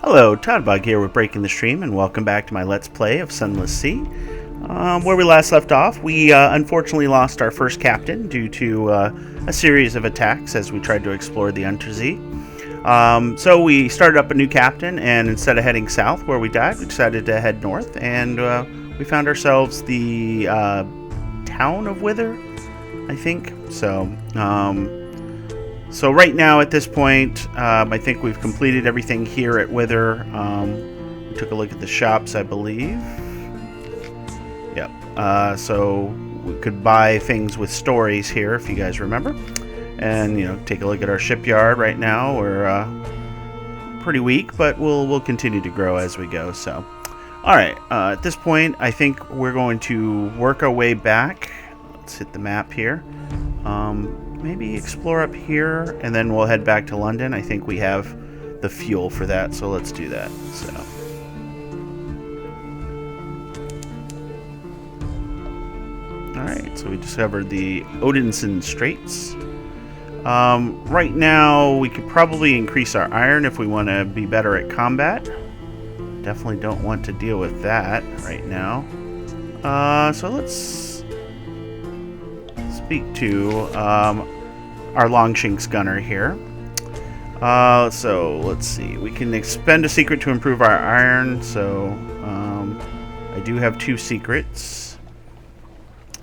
Hello, Toddbug here with Breaking the Stream, and welcome back to my Let's Play of Sunless Sea. Where we last left off, we unfortunately lost our first captain due to a series of attacks as we tried to explore the Untersee. So we started up a new captain, and instead of heading south where we died, we decided to head north, and we found ourselves the town of Wither, I think. So right now, at this point, I think we've completed everything here at Wither. We took a look at the shops, I believe. Yep. So we could buy things with stories here, if you guys remember. And, you know, take a look at our shipyard right now. We're pretty weak, but we'll continue to grow as we go. So, all right. At this point, I think we're going to work our way back. Let's hit the map here. Maybe explore up here, and then we'll head back to London. I think we have the fuel for that, so let's do that. So, alright, so we discovered the Odinson Straits. Right now, we could probably increase our iron if we want to be better at combat. Definitely don't want to deal with that right now. So let's speak to our Longshanks gunner here. So let's see. We can expend a secret to improve our iron. So I do have 2 secrets.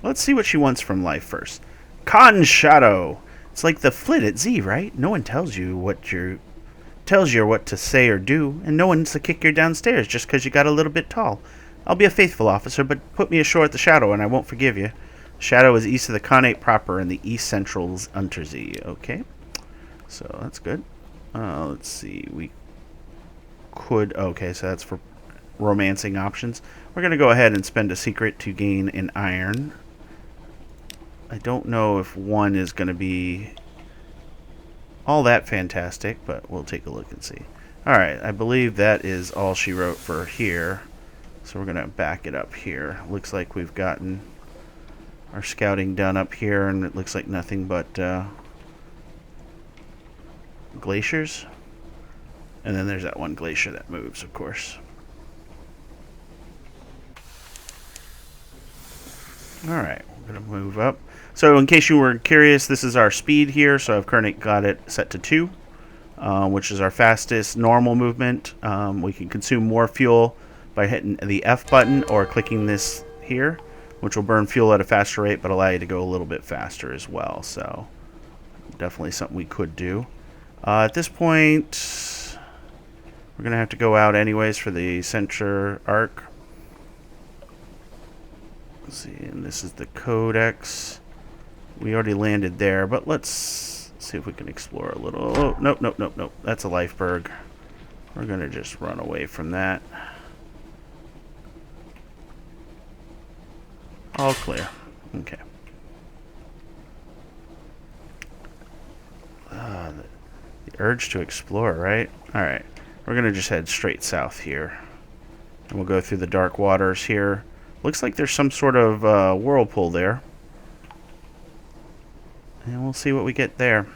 Let's see what she wants from life first. Con Shadow. It's like the flit at Z, right? No one tells you what to say or do, and no one's to kick you downstairs just because you got a little bit tall. I'll be a faithful officer, but put me ashore at the Shadow, and I won't forgive you. Shadow is east of the Khanate proper in the East Central's Untersee. Okay, so that's good. Let's see. We could... Okay, so that's for romancing options. We're going to go ahead and spend a secret to gain an iron. I don't know if 1 is going to be all that fantastic, but we'll take a look and see. Alright, I believe that is all she wrote for here. So we're going to back it up here. Looks like we've gotten our scouting done up here, and it looks like nothing but glaciers. And then there's that one glacier that moves, of course. Alright, we're going to move up. So in case you were curious, this is our speed here. So I've currently got it set to 2, which is our fastest normal movement. We can consume more fuel by hitting the F button or clicking this here, which will burn fuel at a faster rate, but allow you to go a little bit faster as well. So definitely something we could do. At this point, we're going to have to go out anyways for the center arc. Let's see, and this is the Codex. We already landed there, but let's see if we can explore a little. Oh, nope. That's a Lifeberg. We're going to just run away from that. All clear. Okay. The urge to explore, right? Alright. We're going to just head straight south here. And we'll go through the dark waters here. Looks like there's some sort of whirlpool there. And we'll see what we get there.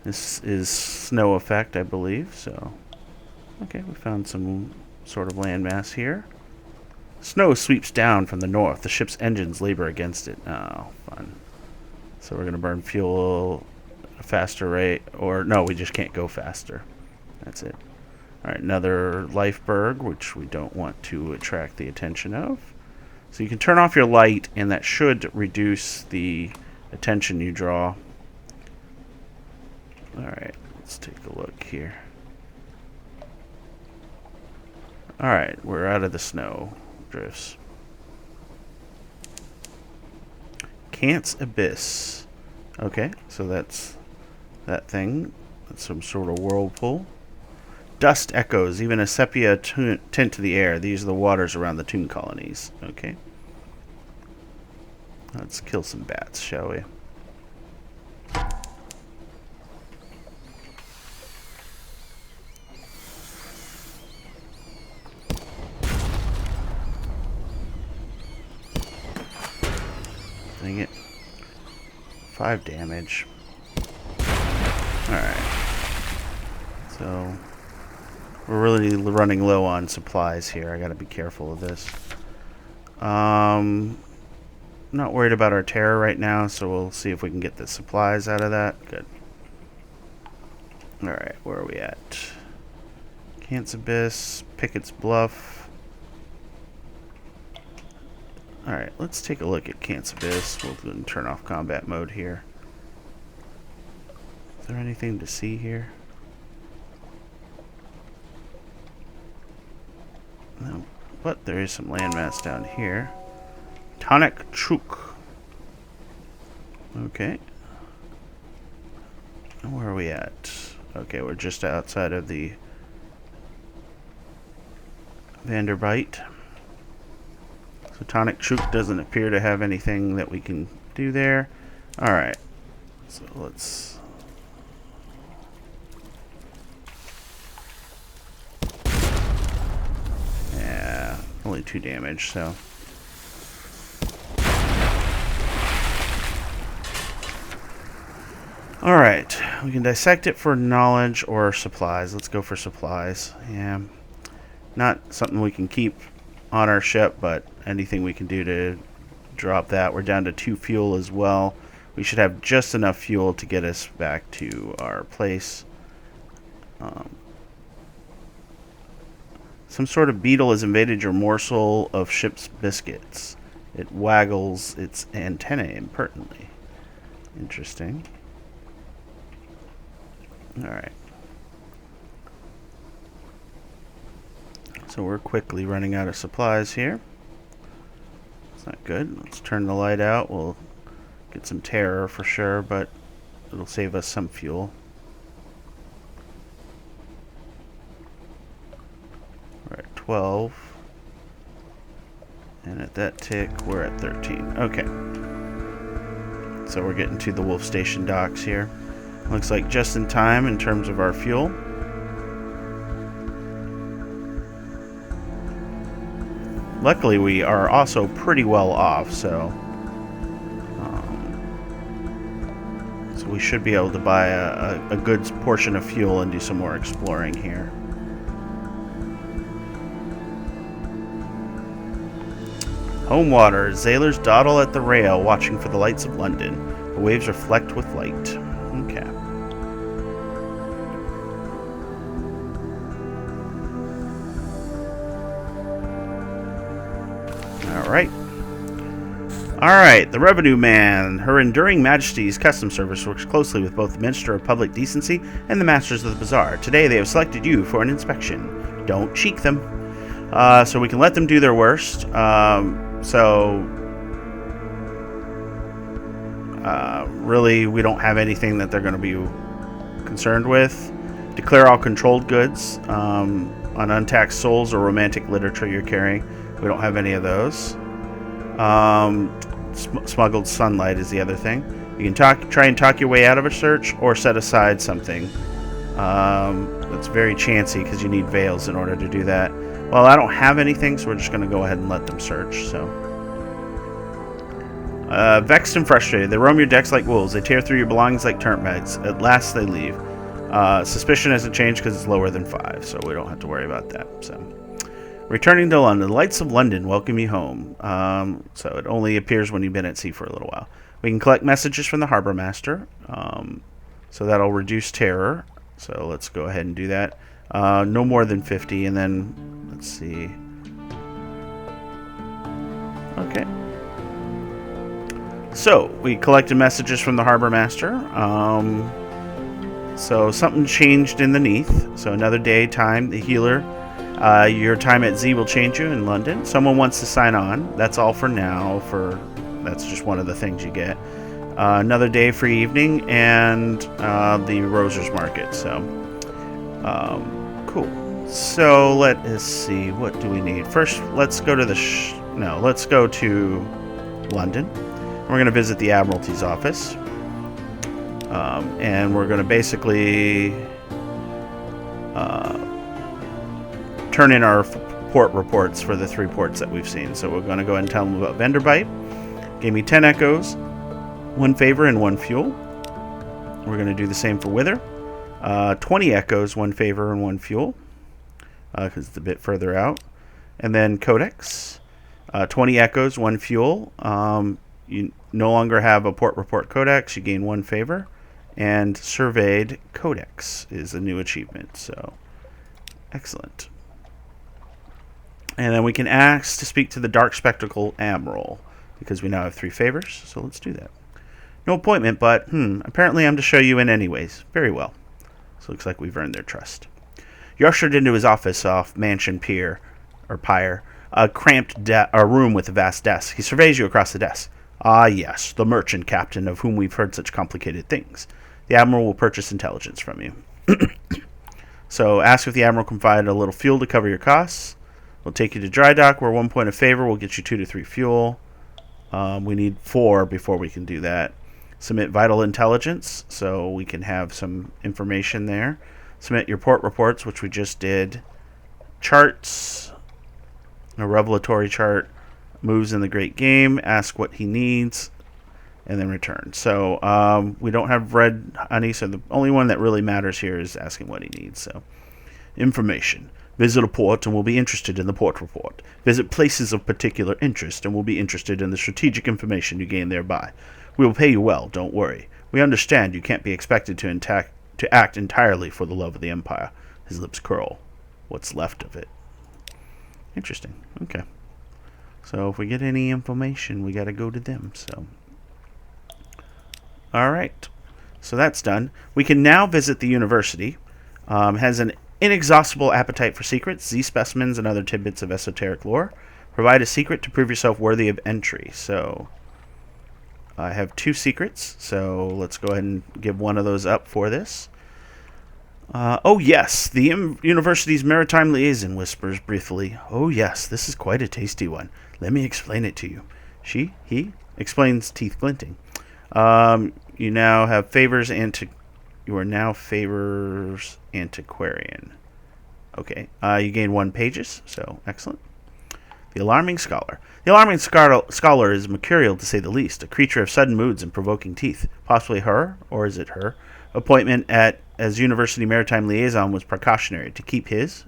This is snow effect, I believe. So, okay, we found some sort of landmass here. Snow sweeps down from the north. The ship's engines labor against it. Oh, fun. So we're going to burn fuel at a faster rate. Or, no, we just can't go faster. That's it. Alright, another Lifeberg, which we don't want to attract the attention of. So you can turn off your light, and that should reduce the attention you draw. Alright, let's take a look here. Alright, we're out of the snow drifts. Kant's Abyss. Okay, so that's that thing. That's some sort of whirlpool. Dust echoes, even a sepia tint to the air. These are the waters around the Toon colonies. Okay. Let's kill some bats, shall we? Dang it. 5 damage. Alright. So We're really running low on supplies here. I gotta be careful of this. Not worried about our terror right now, so we'll see if we can get the supplies out of that. Good. Alright, where are we at? Cant's Abyss, Pickett's Bluff. Alright, let's take a look at Cant's Abyss. We'll go and turn off combat mode here. Is there anything to see here? No, but there is some landmass down here. Tonic Chuk. Okay. Where are we at? Okay, we're just outside of the Vanderbite. So Tonic Chuk doesn't appear to have anything that we can do there. Alright. So let's... Yeah, only 2 damage, so... Alright, we can dissect it for knowledge or supplies. Let's go for supplies. Yeah, not something we can keep on our ship, but anything we can do to drop that. We're down to 2 fuel as well. We should have just enough fuel to get us back to our place. Some sort of beetle has invaded your morsel of ship's biscuits. It waggles its antennae impertinently. Interesting. Alright. So we're quickly running out of supplies here. It's not good. Let's turn the light out. We'll get some terror for sure, but it'll save us some fuel. We're at 12. And at that tick, we're at 13. Okay. So we're getting to the Wolf Station docks here. Looks like just in time in terms of our fuel. Luckily, we are also pretty well off, so we should be able to buy a good portion of fuel and do some more exploring here. Home water. Sailors dawdle at the rail, watching for the lights of London. The waves are flecked with light. Okay. Alright, the Revenue Man. Her Enduring Majesty's Customs Service works closely with both the Minister of Public Decency and the Masters of the Bazaar. Today they have selected you for an inspection. Don't cheek them. So we can let them do their worst. Really, we don't have anything that they're going to be concerned with. Declare all controlled goods on untaxed souls or romantic literature you're carrying. We don't have any of those. Smuggled sunlight is the other thing. You can try and talk your way out of a search or set aside something. That's very chancy because you need veils in order to do that. Well, I don't have anything, so we're just going to go ahead and let them search. So, vexed and frustrated, they roam your decks like wolves. They tear through your belongings like turnt bags. At last, they leave. Suspicion hasn't changed because it's lower than 5, so we don't have to worry about that. So, returning to London, the lights of London welcome you home. So it only appears when you've been at sea for a little while. We can collect messages from the harbor master, so that'll reduce terror. So let's go ahead and do that. No more than 50, and then let's see. Okay. So we collected messages from the harbor master. So something changed in the Neath. So another day, time, the healer. Your time at Z will change you in London. Someone wants to sign on. That's all for now. That's just one of the things you get. Another day, free evening, and the Rosers Market. So, cool. So let us see. What do we need? First, let's go to let's go to London. We're going to visit the Admiralty's office, and we're going to basically turn in our port reports for the 3 ports that we've seen. So we're going to go ahead and tell them about Vanderbite. Gave me 10 echoes, 1 favor, and 1 fuel. We're going to do the same for Wither. 20 echoes, 1 favor, and 1 fuel. because it's a bit further out. And then codex, 20 echoes, 1 fuel. You no longer have a port report codex. You gain 1 favor. And surveyed codex is a new achievement. So, excellent. And then we can ask to speak to the Dark Spectacle Admiral, because we now have 3 favors. So let's do that. No appointment, but apparently I'm to show you in anyways. Very well. So looks like we've earned their trust. You're ushered into his office off Mansion Pier, or Pyre, a cramped room with a vast desk. He surveys you across the desk. Ah, yes, the merchant captain of whom we've heard such complicated things. The Admiral will purchase intelligence from you. So ask if the Admiral can provide a little fuel to cover your costs. We'll take you to dry dock, where 1 point of favor will get you 2 to 3 fuel. We need 4 before we can do that. Submit vital intelligence, so we can have some information there. Submit your port reports, which we just did. Charts, a revelatory chart, moves in the great game, ask what he needs, and then return. So we don't have red honey, so the only one that really matters here is asking what he needs. So information. Visit a port and we'll be interested in the port report. Visit places of particular interest and we'll be interested in the strategic information you gain thereby. We will pay you well, don't worry. We understand you can't be expected to act entirely for the love of the Empire. His lips curl. What's left of it. Interesting. Okay. So if we get any information, we got to go to them. So, all right. So that's done. We can now visit the university. Has an inexhaustible appetite for secrets, Z specimens, and other tidbits of esoteric lore. Provide a secret to prove yourself worthy of entry. So I have 2 secrets. So let's go ahead and give one of those up for this. Oh, yes, the university's maritime liaison whispers briefly. Oh, yes, this is quite a tasty one. Let me explain it to you. He explains, teeth glinting. You now have favors you are now favors antiquarian. Okay, you gain 1 pages, so excellent. The Alarming Scholar. The Alarming Scholar is mercurial to say the least, a creature of sudden moods and provoking teeth. Possibly her, or is it her? Appointment as University Maritime Liaison was precautionary to keep his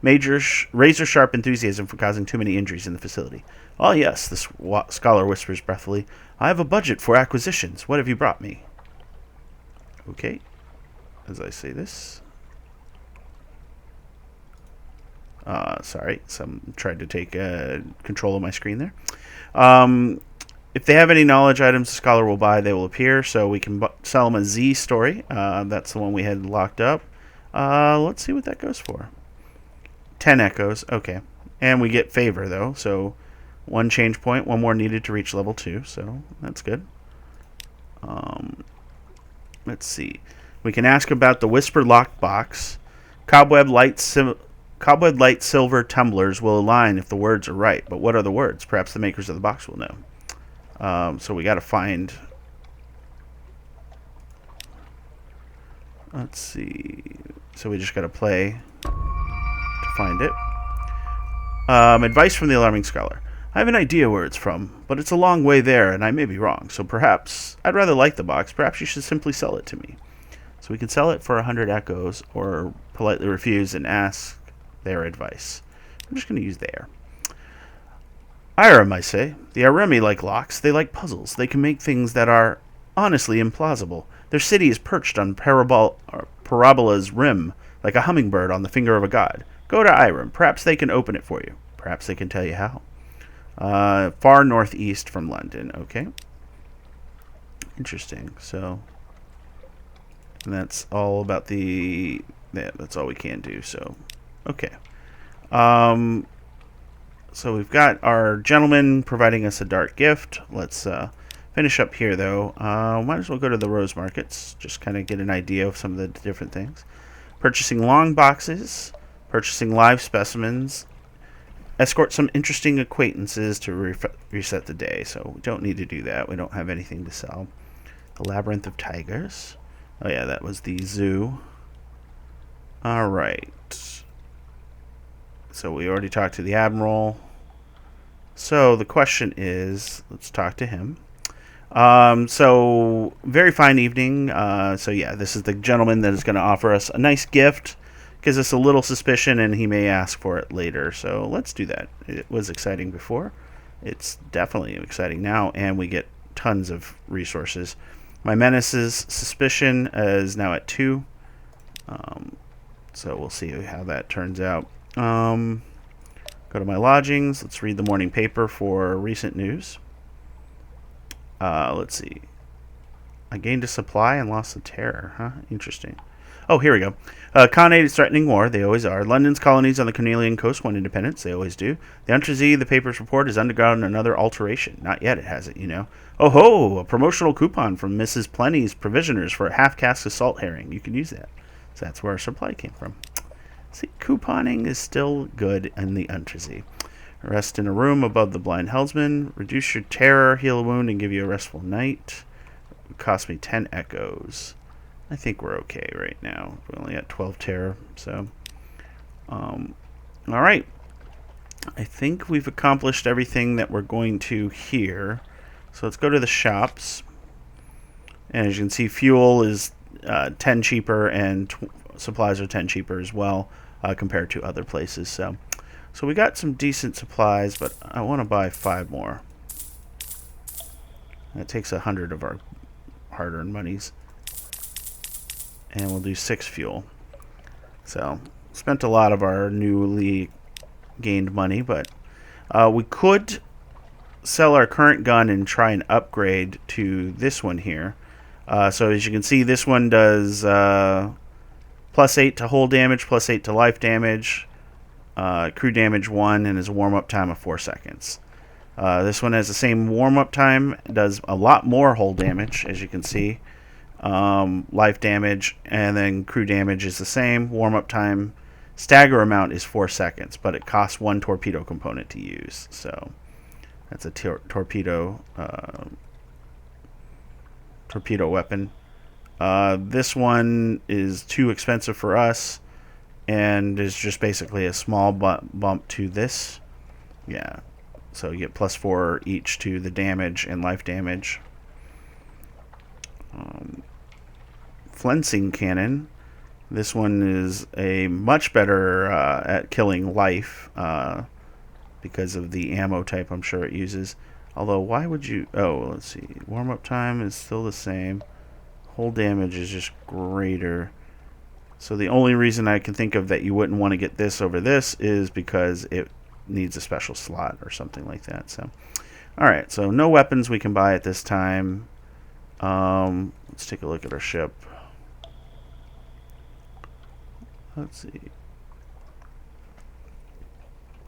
razor-sharp enthusiasm for causing too many injuries in the facility. Oh, yes, the scholar whispers breathfully. I have a budget for acquisitions. What have you brought me? Okay, as I say this. Sorry, some tried to take control of my screen there. If they have any knowledge items the scholar will buy, they will appear. So we can sell them a Z story. That's the one we had locked up. Let's see what that goes for. 10 echoes. Okay. And we get favor, though. So 1 change point. 1 more needed to reach level 2. So that's good. Let's see. We can ask about the Whisper Locked Box. Cobweb light silver tumblers will align if the words are right. But what are the words? Perhaps the makers of the box will know. So we got to find. Let's see. So we just got to play to find it. Advice from the Alarming Scholar. I have an idea where it's from, but it's a long way there, and I may be wrong. So perhaps I'd rather like the box. Perhaps you should simply sell it to me. So we can sell it for 100 echoes, or politely refuse and ask their advice. I'm just going to use their. Irem, I say. The Iremi like locks. They like puzzles. They can make things that are honestly implausible. Their city is perched on Parabola's rim, like a hummingbird on the finger of a god. Go to Irem. Perhaps they can open it for you. Perhaps they can tell you how. Far northeast from London. Okay. Interesting. So, and that's all about the... Yeah, that's all we can do. So, okay. So we've got our gentleman providing us a dark gift. Let's finish up here, though. Might as well go to the rose markets. Just kind of get an idea of some of the different things. Purchasing long boxes. Purchasing live specimens. Escort some interesting acquaintances to reset the day. So we don't need to do that. We don't have anything to sell. The Labyrinth of Tigers. Oh, yeah, that was the zoo. All right. So we already talked to the Admiral. So the question is, let's talk to him. So very fine evening. So yeah, this is the gentleman that is going to offer us a nice gift. gives us a little suspicion, and he may ask for it later. So let's do that. It was exciting before. It's definitely exciting now, and we get tons of resources. My menace's suspicion is now at 2. So we'll see how that turns out. Go to my lodgings. Let's read the morning paper for recent news. Let's see. I gained a supply and lost the terror. Huh? Interesting. Oh, here we go. Con 8 is threatening war. They always are. London's colonies on the Cornelian coast want independence. They always do. The Untitled Sea, the paper's report, has undergone another alteration. Not yet, it hasn't, you know. Oh ho! A promotional coupon from Mrs. Plenty's Provisioners for a half cask of salt herring. You can use that. So that's where our supply came from. See, couponing is still good in the Untitled Sea. Rest in a room above the blind helmsman. Reduce your terror, heal a wound, and give you a restful night. It cost me 10 echoes. I think we're okay right now. We're only at 12 terror, so. All right. I think we've accomplished everything that we're going to here. So let's go to the shops. And as you can see, fuel is 10 cheaper, and supplies are 10 cheaper as well compared to other places. So we got some decent supplies, but I want to buy 5 more. That takes 100 of our hard-earned monies. And we'll do 6 fuel. So, spent a lot of our newly gained money, but we could sell our current gun and try and upgrade to this one here. So as you can see, this one does +8 to hull damage, +8 to life damage, crew damage 1, and has a warm-up time of 4 seconds. This one has the same warm-up time, does a lot more hull damage, as you can see. Life damage, and then crew damage is the same. Warm-up time, stagger amount is 4 seconds, but it costs 1 torpedo component to use. So that's a torpedo weapon. This one is too expensive for us, and is just basically a small bump to this. Yeah, so you get +4 each to the damage and life damage. Flensing cannon. This one is a much better at killing life because of the ammo type I'm sure it uses. Although, why would you... Oh, let's see. Warm-up time is still the same. Hull damage is just greater. So the only reason I can think of that you wouldn't want to get this over this is because it needs a special slot or something like that. So, alright, so no weapons we can buy at this time. Let's take a look at our ship. Let's see.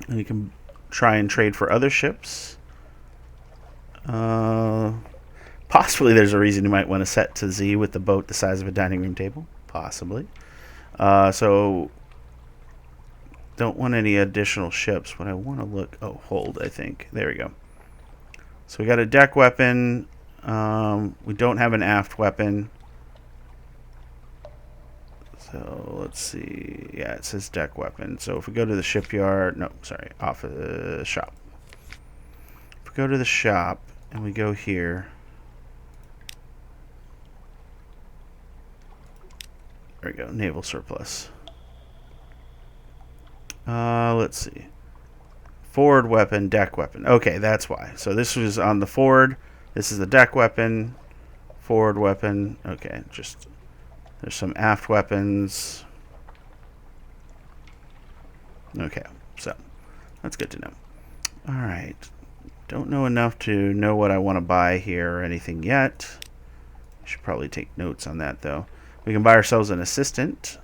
And we can try and trade for other ships. Possibly there's a reason you might want to set to Z with the boat the size of a dining room table. Possibly. So don't want any additional ships, but I want to look... Oh, hold, I think. There we go. So we got a deck weapon. We don't have an aft weapon. So let's see. Yeah, it says deck weapon. So if we go to the shipyard, no, sorry, off of the shop. If we go to the shop and we go here, there we go, naval surplus. Let's see. Forward weapon, deck weapon. Okay, that's why. So this was on the forward. This is the deck weapon, forward weapon. Okay, just there's some aft weapons. Okay, so that's good to know. All right, don't know enough to know what I want to buy here or anything yet. Should probably take notes on that though. We can buy ourselves an assistant,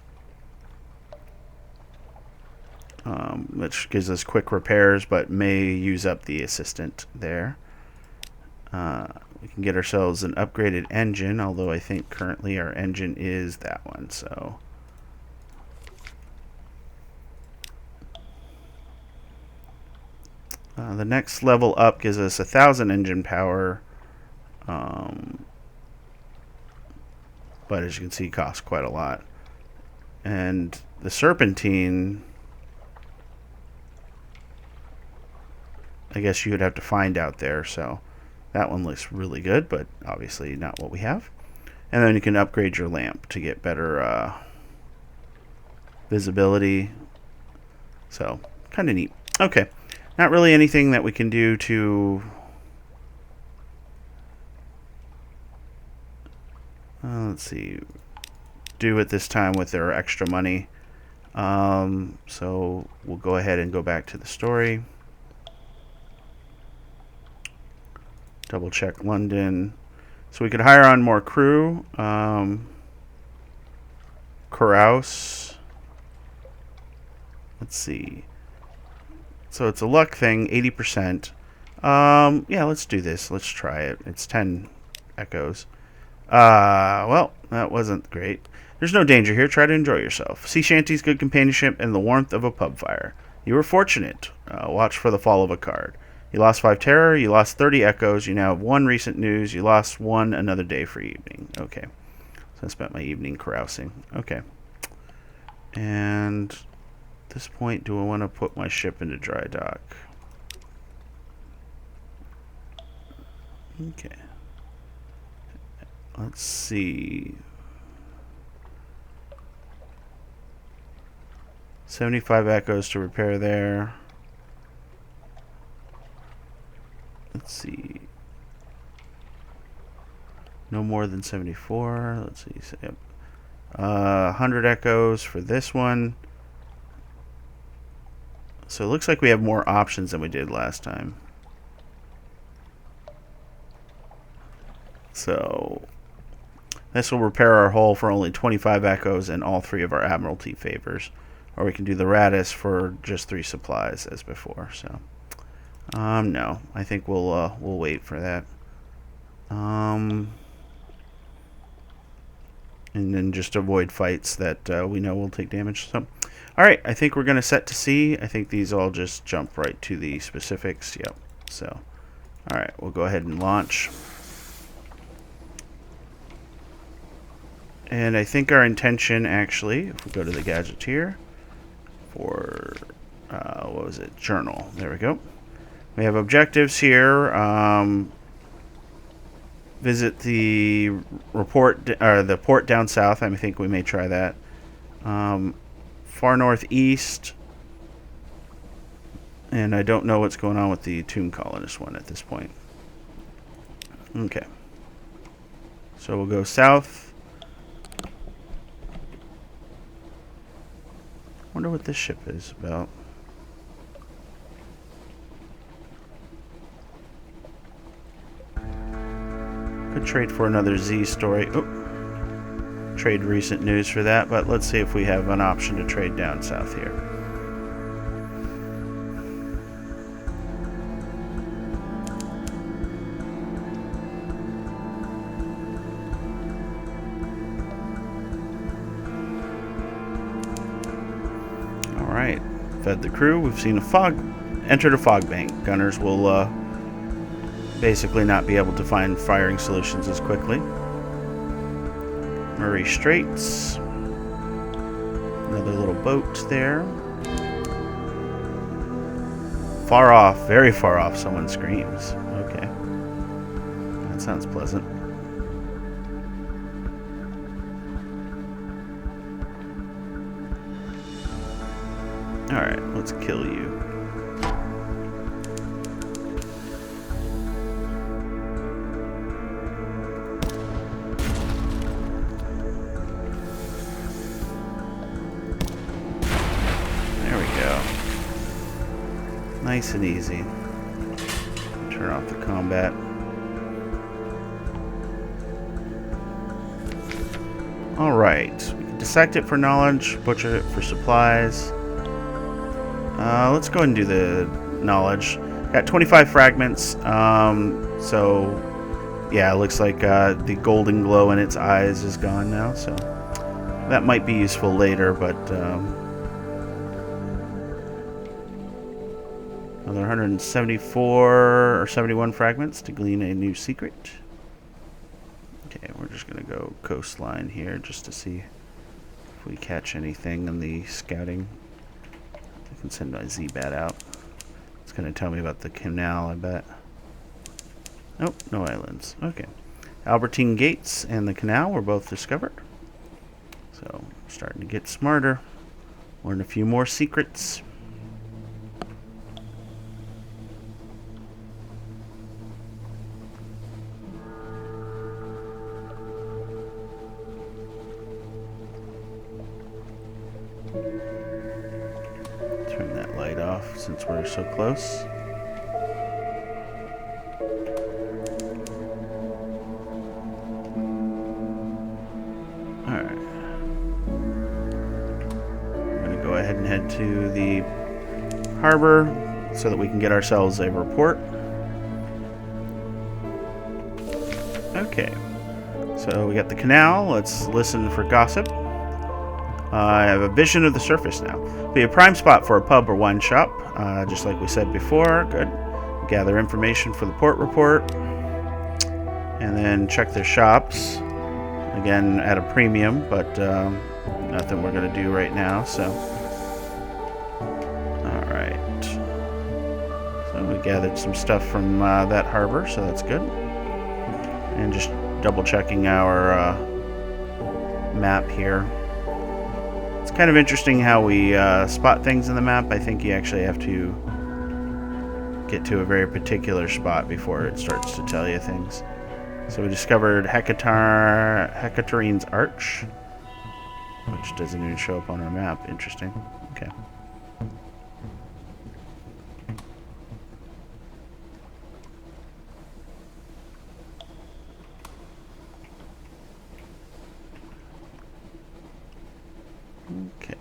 which gives us quick repairs, but may use up the assistant there. We can get ourselves an upgraded engine, although I think currently our engine is that one. So the next level up gives us 1,000 engine power, but as you can see, costs quite a lot. And the Serpentine, I guess you would have to find out there. So that one looks really good, but obviously not what we have. And then you can upgrade your lamp to get better visibility. So, kind of neat. Okay. Not really anything that we can do to... let's see. Do it this time with their extra money. So, we'll go ahead and go back to the story. Double check London. So we could hire on more crew. Carouse. Let's see. So it's a luck thing, 80%. Yeah, let's do this. Let's try it. It's 10 echoes. Well, that wasn't great. There's no danger here. Try to enjoy yourself. Sea shanties, good companionship, and the warmth of a pub fire. You were fortunate. Watch for the fall of a card. You lost 5 terror. You lost 30 echoes. You now have 1 recent news. You lost 1 another day for evening. Okay. So I spent my evening carousing. Okay. And at this point, do I want to put my ship into dry dock? Okay. Let's see. 75 echoes to repair there. Let's see. No more than 74. Let's see. Yep. 100 echoes for this one. So it looks like we have more options than we did last time. So this will repair our hull for only 25 echoes and all 3 of our Admiralty favors. Or we can do the Radis for just 3 supplies as before. So no, I think we'll wait for that. And then just avoid fights that we know will take damage. So, all right, I think we're going to set to sea. I think these all just jump right to the specifics. Yep. So, all right, we'll go ahead and launch. And I think our intention, actually, if we go to the Gadgeteer for, what was it? Journal. There we go. We have objectives here. Visit the the port down south. I think we may try that. Far northeast. And I don't know what's going on with the Tomb Colonist one at this point. Okay. So we'll go south. Wonder what this ship is about. Could trade for another Z story. Oh, trade recent news for that, but let's see if we have an option to trade down south here. All right, fed the crew. We've seen a fog, entered a fog bank. Gunners will basically not be able to find firing solutions as quickly. Murray Straits. Another little boat there. Far off, very far off, someone screams. Okay. That sounds pleasant. Alright, let's kill you. Nice and easy. Turn off the combat. Alright. We can dissect it for knowledge, butcher it for supplies. Let's go ahead and do the knowledge. Got 25 fragments. So, yeah, it looks like the golden glow in its eyes is gone now. So, that might be useful later, but... Another 174 or 71 fragments to glean a new secret. Okay, we're just going to go coastline here just to see if we catch anything in the scouting. I can send my Z-Bat out. It's going to tell me about the canal, I bet. Nope, no islands. Okay. Albertine Gates and the canal were both discovered. So, starting to get smarter. Learn a few more secrets. Turn that light off since we're so close. Alright. We're going to go ahead and head to the harbor so that we can get ourselves a report. Okay. So we got the canal. Let's listen for gossip. I have a vision of the surface now. Be a prime spot for a pub or wine shop, just like we said before. Good. Gather information for the port report, and then check their shops. Again, at a premium, but nothing we're going to do right now. So, all right. So we gathered some stuff from that harbor, so that's good. And just double checking our map here. It's kind of interesting how we spot things in the map. I think you actually have to get to a very particular spot before it starts to tell you things. So we discovered Hecatorene's Arch, which doesn't even show up on our map. Interesting. Okay. Okay.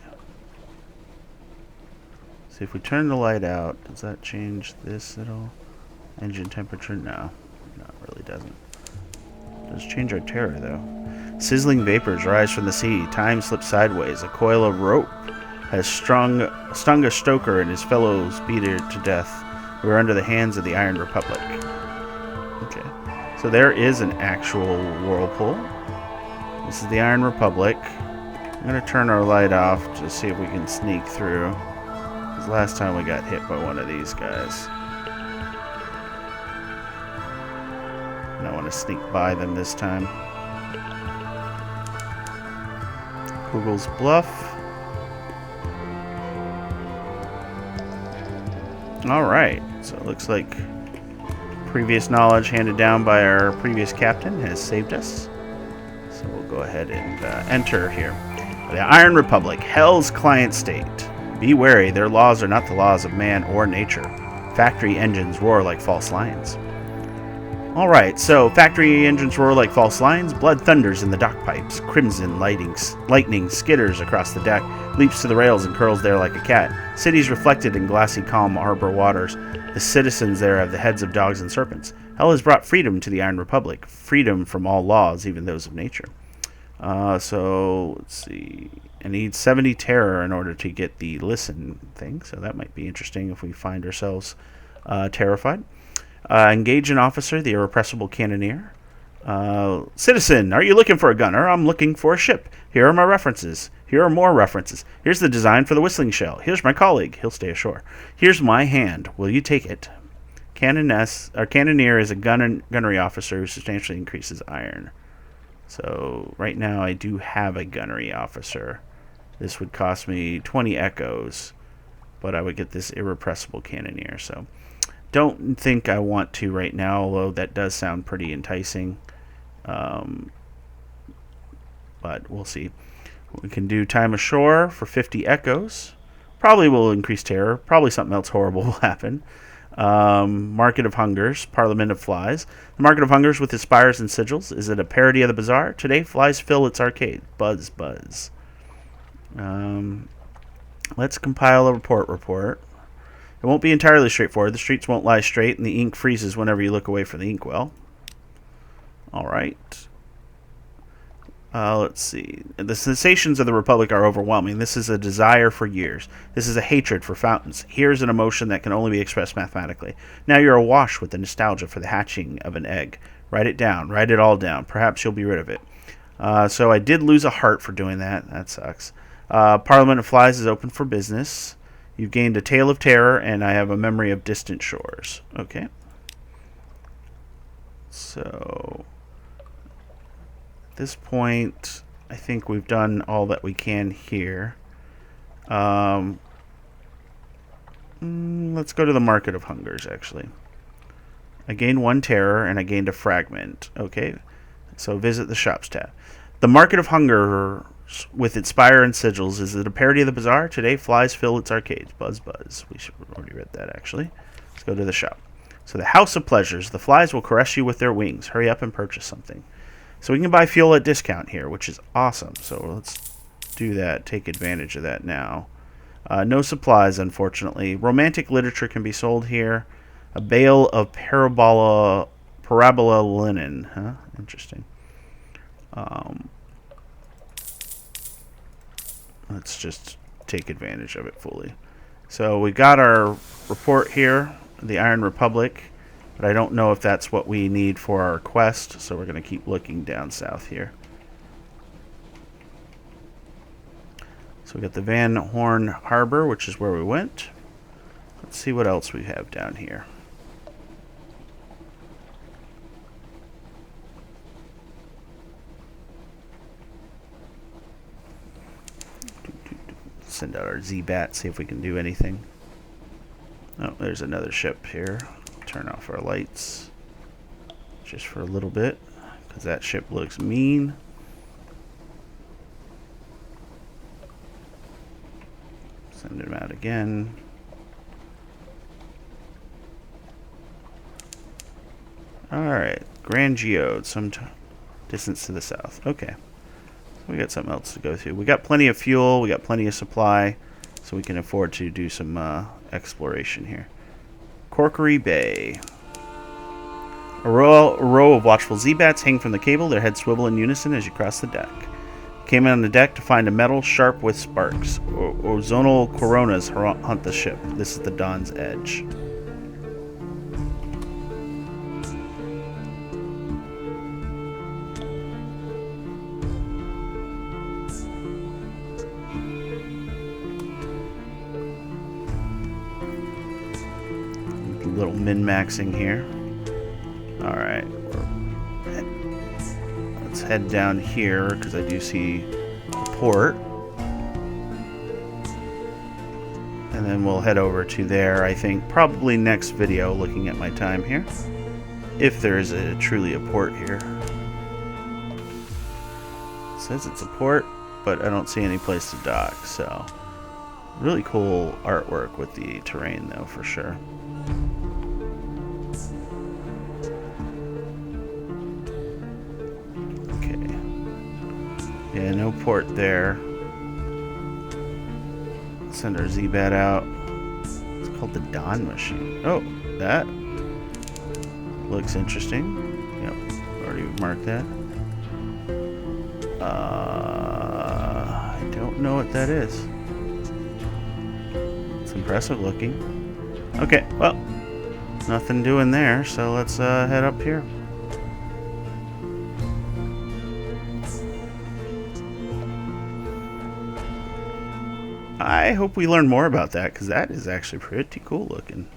See if we turn the light out, does that change this at all? Engine temperature? No. No, it really doesn't. It does change our terror, though. Sizzling vapors rise from the sea. Time slips sideways. A coil of rope has stung a stoker and his fellows beat her to death. We are under the hands of the Iron Republic. Okay. So there is an actual whirlpool. This is the Iron Republic. I'm going to turn our light off to see if we can sneak through. Because last time we got hit by one of these guys. And I want to sneak by them this time. Kugel's Bluff. Alright, so it looks like previous knowledge handed down by our previous captain has saved us. So we'll go ahead and enter here. The Iron Republic, Hell's client state. Be wary, their laws are not the laws of man or nature. Factory engines roar like false lions. Alright, so factory engines roar like false lions, blood thunders in the dock pipes, crimson lightning skitters across the deck, leaps to the rails and curls there like a cat. Cities reflected in glassy calm harbor waters. The citizens there have the heads of dogs and serpents. Hell has brought freedom to the Iron Republic, freedom from all laws, even those of nature. So, let's see. I need 70 terror in order to get the listen thing, so that might be interesting if we find ourselves terrified. Engage an officer, the irrepressible cannoneer. Citizen, are you looking for a gunner? I'm looking for a ship. Here are my references. Here are more references. Here's the design for the whistling shell. Here's my colleague. He'll stay ashore. Here's my hand. Will you take it? Cannoneer is a gunnery officer who substantially increases iron. So right now I do have a gunnery officer. This would cost me 20 echoes, but I would get this irrepressible cannoneer. So don't think I want to right now, although that does sound pretty enticing. But we'll see. We can do time ashore for 50 echoes. Probably will increase terror. Probably something else horrible will happen. Market of Hungers, Parliament of Flies. The Market of Hungers with its spires and sigils. Is it a parody of the bazaar? Today, flies fill its arcade. Buzz, buzz. Let's compile a report. It won't be entirely straightforward. The streets won't lie straight, and the ink freezes whenever you look away from the inkwell. All right. Let's see. The sensations of the Republic are overwhelming. This is a desire for years. This is a hatred for fountains. Here's an emotion that can only be expressed mathematically. Now you're awash with the nostalgia for the hatching of an egg. Write it down. Write it all down. Perhaps you'll be rid of it. So I did lose a heart for doing that. That sucks. Parliament of Flies is open for business. You've gained a tale of terror, and I have a memory of distant shores. Okay. So at this point, I think we've done all that we can here. Let's go to the Market of Hungers, actually. I gained 1 terror, and I gained a fragment. Okay, so visit the shops tab. The Market of Hunger, with its spire and sigils, is it a parody of the bazaar? Today, flies fill its arcades. Buzz, buzz. We should have already read that, actually. Let's go to the shop. So the House of Pleasures. The flies will caress you with their wings. Hurry up and purchase something. So we can buy fuel at discount here, which is awesome. So let's do that. Take advantage of that now. No supplies, unfortunately. Romantic literature can be sold here. A bale of parabola linen. Huh? Interesting. Let's just take advantage of it fully. So we got our report here, the Iron Republic, but I don't know if that's what we need for our quest, so we're going to keep looking down south here. So we got the Van Horn Harbor, which is where we went. Let's see what else we have down here. Send out our Z-Bat, see if we can do anything. Oh, there's another ship here. Turn off our lights just for a little bit, because that ship looks mean. Send him out again. Alright, Grand Geode, some distance to the south. Okay. We got something else to go through. We got plenty of fuel, we got plenty of supply, so we can afford to do some exploration here. Corkery Bay. A row of watchful Z-Bats hang from the cable, their heads swivel in unison as you cross the deck. Came on the deck to find a metal sharp with sparks. Ozonal coronas hunt the ship. This is the Dawn's Edge. Little min-maxing here. Alright. Let's head down here, because I do see a port. And then we'll head over to there, I think, probably next video, looking at my time here. If there is truly a port here. It says it's a port, but I don't see any place to dock, so... Really cool artwork with the terrain, though, for sure. Yeah, no port there. Send our Z-Bat out. It's called the Dawn Machine. Oh, that looks interesting. Yep, already marked that. I don't know what that is. It's impressive looking. Okay, well, nothing doing there, so let's head up here. I hope we learn more about that, because that is actually pretty cool looking.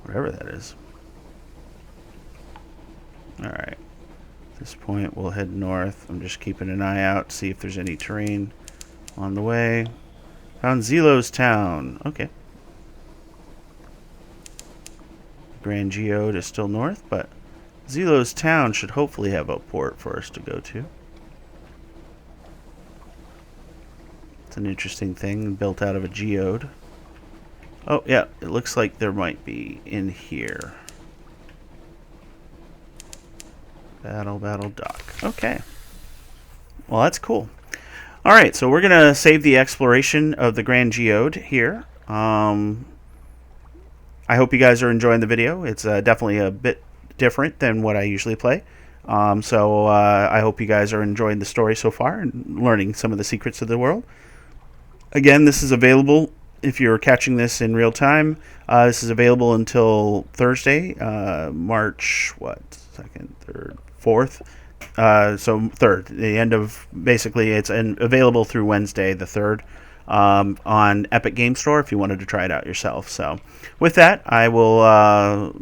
Whatever that is. Alright. At this point, we'll head north. I'm just keeping an eye out, see if there's any terrain on the way. Found Zelo's Town. Okay. Grand Geode is still north, but Zelo's Town should hopefully have a port for us to go to. It's an interesting thing built out of a geode. Oh, yeah, it looks like there might be in here. Battle dock. Okay. Well, that's cool. All right, so we're going to save the exploration of the Grand Geode here. I hope you guys are enjoying the video. It's definitely a bit different than what I usually play. So I hope you guys are enjoying the story so far and learning some of the secrets of the world. Again, this is available if you're catching this in real time. This is available until Thursday, March, 2nd, 3rd, 4th? So 3rd, the end of, basically, it's available through Wednesday, the 3rd, on Epic Game Store if you wanted to try it out yourself. So with that, I will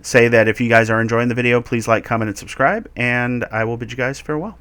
say that if you guys are enjoying the video, please like, comment, and subscribe, and I will bid you guys farewell.